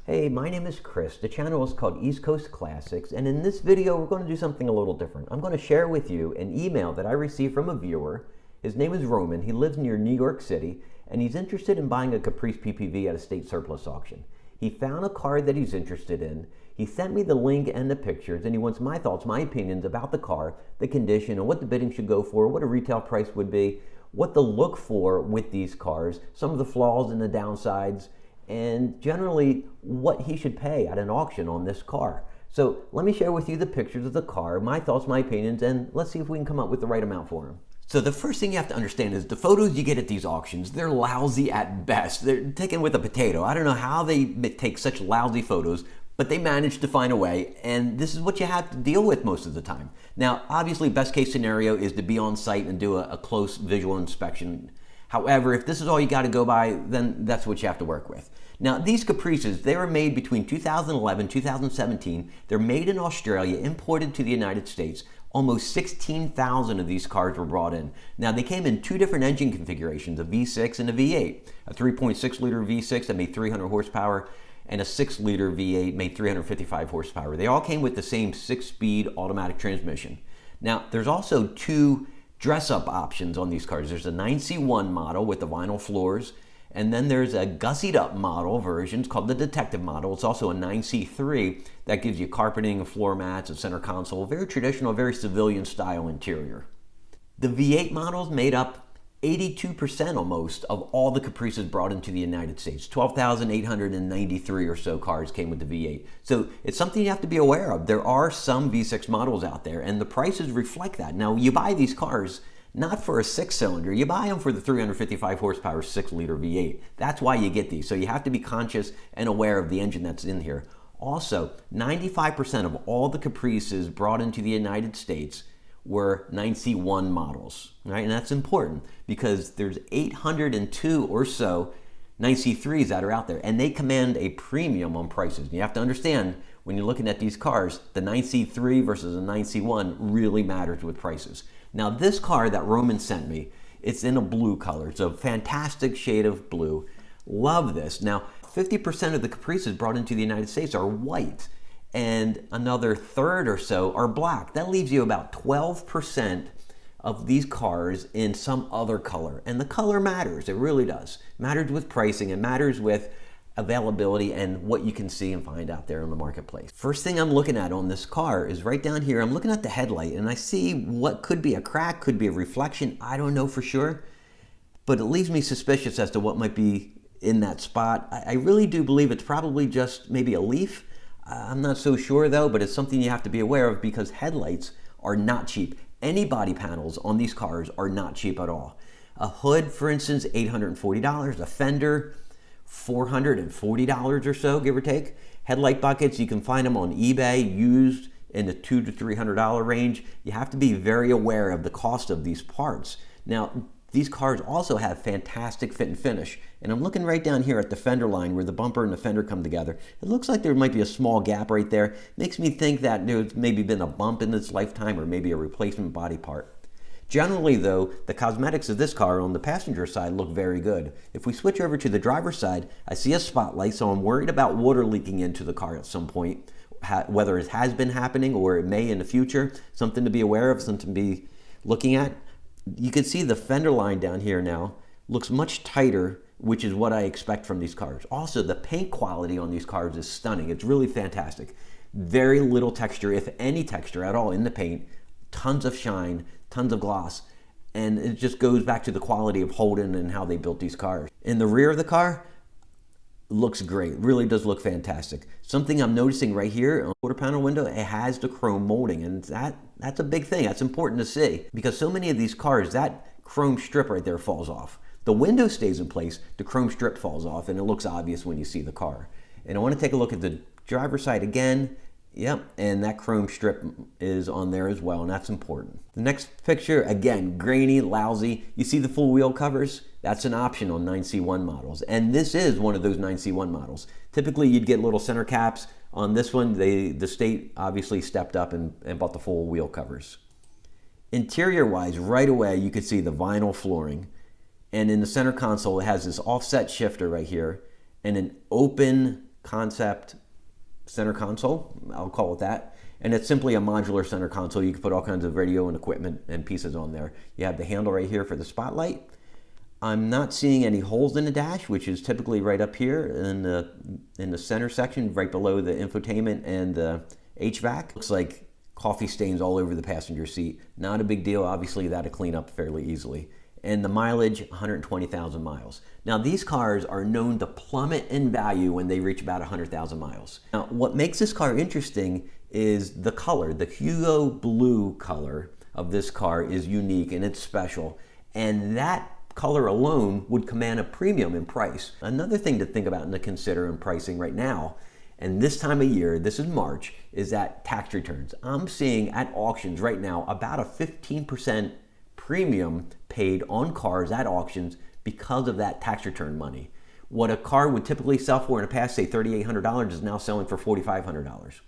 Hey, my name is Chris. The channel is called East Coast Classics, and in this video we're going to do something a little different. I'm going to share with you an email that I received from a viewer. His name is Roman. He lives near New York City, and he's interested in buying a Caprice PPV at a state surplus auction. He found a car that he's interested in. He sent me the link and the pictures, and he wants my thoughts, my opinions about the car, the condition, and what the bidding should go for, what a retail price would be, what to look for with these cars, some of the flaws and the downsides, and generally what he should pay at an auction on this car. So let me share with you the pictures of the car, my thoughts, my opinions, and let's see if we can come up with the right amount for him. So the first thing you have to understand is the photos you get at these auctions, they're lousy at best. They're taken with a potato. I don't know how they take such lousy photos, but they manage to find a way, and this is what you have to deal with most of the time. Now, obviously, best case scenario is to be on site and do a close visual inspection. However, if this is all you got to go by, then that's what you have to work with. Now, these Caprices, they were made between 2011 and 2017. They're made in Australia, imported to the United States. Almost 16,000 of these cars were brought in. Now, they came in two different engine configurations, a V6 and a V8. A 3.6 liter V6 that made 300 horsepower and a 6 liter V8 made 355 horsepower. They all came with the same 6-speed automatic transmission. Now, there's also two dress-up options on these cars. There's a 9C1 model with the vinyl floors, and then there's a gussied-up model version. It's called the Detective model. It's also a 9C3 that gives you carpeting, floor mats, a center console, very traditional, very civilian-style interior. The V8 models made up 82% almost of all the Caprices brought into the United States. 12,893 or so cars came with the V8. So it's something you have to be aware of. There are some V6 models out there, and the prices reflect that. Now, you buy these cars not for a 6-cylinder. You buy them for the 355 horsepower 6-liter V8. That's why you get these. So you have to be conscious and aware of the engine that's in here. Also, 95% of all the Caprices brought into the United States were 9C1 models, right? And that's important because there's 802 or so 9C3s that are out there, and they command a premium on prices. And you have to understand, when you're looking at these cars, the 9C3 versus a 9C1 really matters with prices. Now, this car that Roman sent me, it's in a blue color. It's a fantastic shade of blue. Love this. Now, 50% of the Caprices brought into the United States are white, and another third or so are black. That leaves you about 12% of these cars in some other color. And the color matters, it really does. It matters with pricing, it matters with availability and what you can see and find out there in the marketplace. First thing I'm looking at on this car is right down here. I'm looking at the headlight and I see what could be a crack, could be a reflection. I don't know for sure, but it leaves me suspicious as to what might be in that spot. I really do believe it's probably just maybe a leaf. I'm not so sure though, but it's something you have to be aware of because headlights are not cheap. Any body panels on these cars are not cheap at all. A hood, for instance, $840. A fender, $440 or so, give or take. Headlight buckets, you can find them on eBay, used in the $200 to $300 range. You have to be very aware of the cost of these parts. Now, these cars also have fantastic fit and finish. And I'm looking right down here at the fender line where the bumper and the fender come together. It looks like there might be a small gap right there. Makes me think that there's maybe been a bump in its lifetime or maybe a replacement body part. Generally though, the cosmetics of this car on the passenger side look very good. If we switch over to the driver's side, I see a spotlight, so I'm worried about water leaking into the car at some point, whether it has been happening or it may in the future. Something to be aware of, something to be looking at. You can see the fender line down here now looks much tighter, which is what I expect from these cars. Also, the paint quality on these cars is stunning. It's really fantastic. Very little texture, if any texture at all in the paint. Tons of shine, tons of gloss, and it just goes back to the quality of Holden and how they built these cars. In the rear of the car, looks great, really does look fantastic. Something I'm noticing right here on the quarter panel window, it has the chrome molding, and that's a big thing. That's important to see because so many of these cars, that chrome strip right there falls off. The window stays in place, the chrome strip falls off, and it looks obvious when you see the car. And I want to take a look at the driver's side again. Yep, and that chrome strip is on there as well, and that's important. The next picture, again, grainy, lousy. You see the full wheel covers? That's an option on 9C1 models, and this is one of those 9C1 models. Typically, you'd get little center caps. On this one, the state obviously stepped up and bought the full wheel covers. Interior-wise, right away, you could see the vinyl flooring, and in the center console, it has this offset shifter right here, and an open concept center console, I'll call it that. And it's simply a modular center console. You can put all kinds of radio and equipment and pieces on there. You have the handle right here for the spotlight. I'm not seeing any holes in the dash, which is typically right up here in the center section, right below the infotainment and the HVAC. Looks like coffee stains all over the passenger seat. Not a big deal. Obviously, that'll clean up fairly easily. And the mileage, 120,000 miles. Now, these cars are known to plummet in value when they reach about 100,000 miles. Now, what makes this car interesting is the color. The Hugo blue color of this car is unique and it's special. And that color alone would command a premium in price. Another thing to think about and to consider in pricing right now, and this time of year, this is March, is that tax returns. I'm seeing at auctions right now about a 15% premium paid on cars at auctions because of that tax return money. What a car would typically sell for in the past, say $3,800, is now selling for $4,500.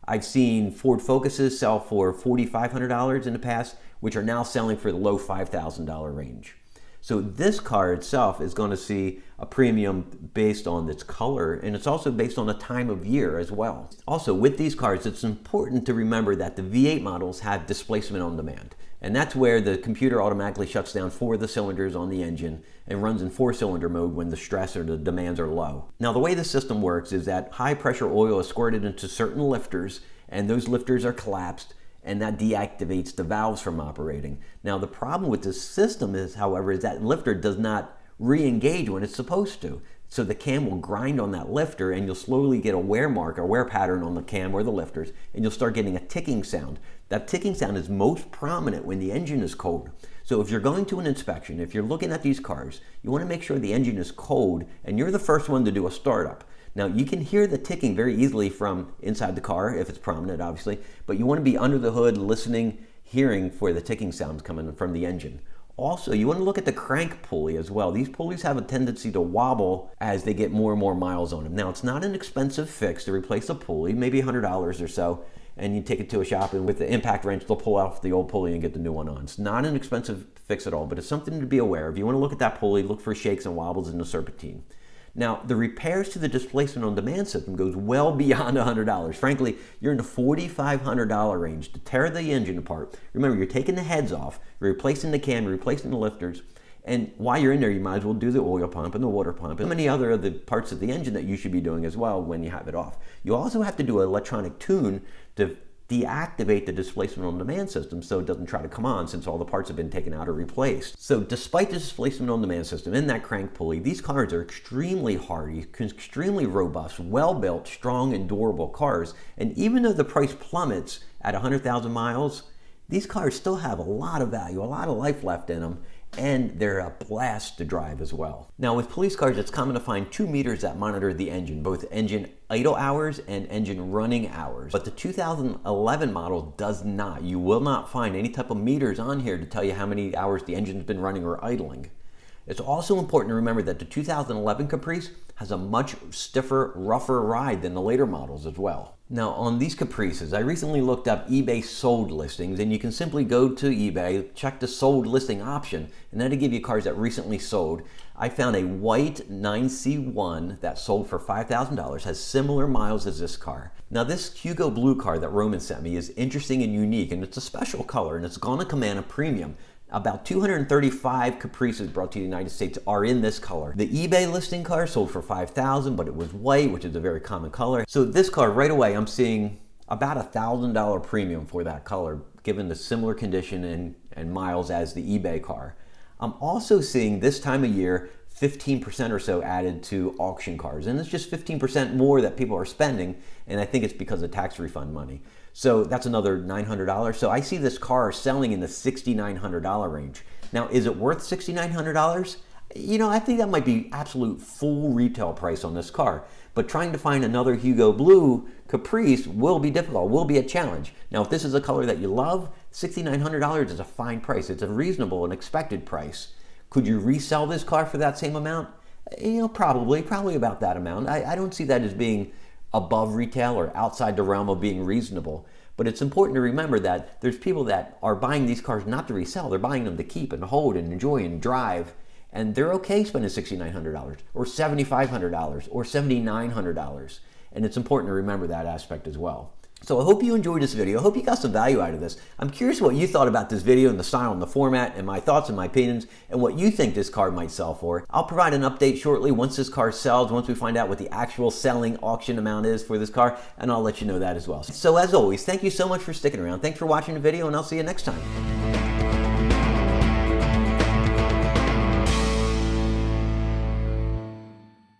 I've seen Ford Focuses sell for $4,500 in the past, which are now selling for the low $5,000 range. So this car itself is going to see a premium based on its color, and it's also based on the time of year as well. Also, with these cars, it's important to remember that the V8 models have displacement on demand. And that's where the computer automatically shuts down 4 of the cylinders on the engine and runs in 4-cylinder mode when the stress or the demands are low. Now, the way the system works is that high pressure oil is squirted into certain lifters, and those lifters are collapsed, and that deactivates the valves from operating. Now, the problem with this system is, however, is that lifter does not re-engage when it's supposed to. So the cam will grind on that lifter, and you'll slowly get a wear mark, a wear pattern on the cam or the lifters, and you'll start getting a ticking sound. That ticking sound is most prominent when the engine is cold. So if you're going to an inspection, if you're looking at these cars, you want to make sure the engine is cold, and you're the first one to do a startup. Now, you can hear the ticking very easily from inside the car, if it's prominent, obviously, but you want to be under the hood, listening, hearing for the ticking sounds coming from the engine. Also, you want to look at the crank pulley as well. These pulleys have a tendency to wobble as they get more and more miles on them. Now, it's not an expensive fix to replace a pulley, maybe $100 or so, and you take it to a shop, and with the impact wrench, they'll pull off the old pulley and get the new one on. It's not an expensive fix at all, but it's something to be aware of. You want to look at that pulley, look for shakes and wobbles in the serpentine. Now, the repairs to the displacement on demand system goes well beyond $100. Frankly, you're in the $4,500 range to tear the engine apart. Remember, you're taking the heads off, you're replacing the cam, you're replacing the lifters, and while you're in there, you might as well do the oil pump and the water pump and many other of the parts of the engine that you should be doing as well when you have it off. You also have to do an electronic tune to deactivate the displacement on demand system so it doesn't try to come on since all the parts have been taken out or replaced. So despite the displacement on demand system and that crank pulley, these cars are extremely hardy, extremely robust, well-built, strong, and durable cars. And even though the price plummets at 100,000 miles, these cars still have a lot of value, a lot of life left in them, and they're a blast to drive as well. Now, with police cars, it's common to find 2 meters that monitor the engine, both engine idle hours and engine running hours. But the 2011 model does not. You will not find any type of meters on here to tell you how many hours the engine's been running or idling. It's also important to remember that the 2011 Caprice has a much stiffer, rougher ride than the later models as well. Now, on these Caprices, I recently looked up eBay sold listings, and you can simply go to eBay, check the sold listing option, and that'll give you cars that recently sold. I found a white 9C1 that sold for $5,000, has similar miles as this car. Now, this Hugo blue car that Roman sent me is interesting and unique, and it's a special color, and it's going to command a premium. About 235 Caprices brought to the United States are in this color. The eBay listing car sold for $5,000, but it was white, which is a very common color. So this car, right away, I'm seeing about $1,000 premium for that color, given the similar condition and miles as the eBay car. I'm also seeing this time of year 15% or so added to auction cars, and it's just 15% more that people are spending, and I think it's because of tax refund money. So that's another $900. So I see this car selling in the $6,900 range. Now, is it worth $6,900? You know, I think that might be absolute full retail price on this car. But trying to find another Hugo Blue Caprice will be difficult, will be a challenge. Now, if this is a color that you love, $6,900 is a fine price. It's a reasonable and expected price. Could you resell this car for that same amount? You know, probably about that amount. I don't see that as being above retail or outside the realm of being reasonable. But it's important to remember that there's people that are buying these cars not to resell. They're buying them to keep and hold and enjoy and drive. and they're okay spending $6,900 or $7,500 or $7,900. And it's important to remember that aspect as well. So I hope you enjoyed this video. I hope you got some value out of this. I'm curious what you thought about this video and the style and the format and my thoughts and my opinions and what you think this car might sell for. I'll provide an update shortly once this car sells, once we find out what the actual selling auction amount is for this car, and I'll let you know that as well. So as always, thank you so much for sticking around. Thanks for watching the video, and I'll see you next time.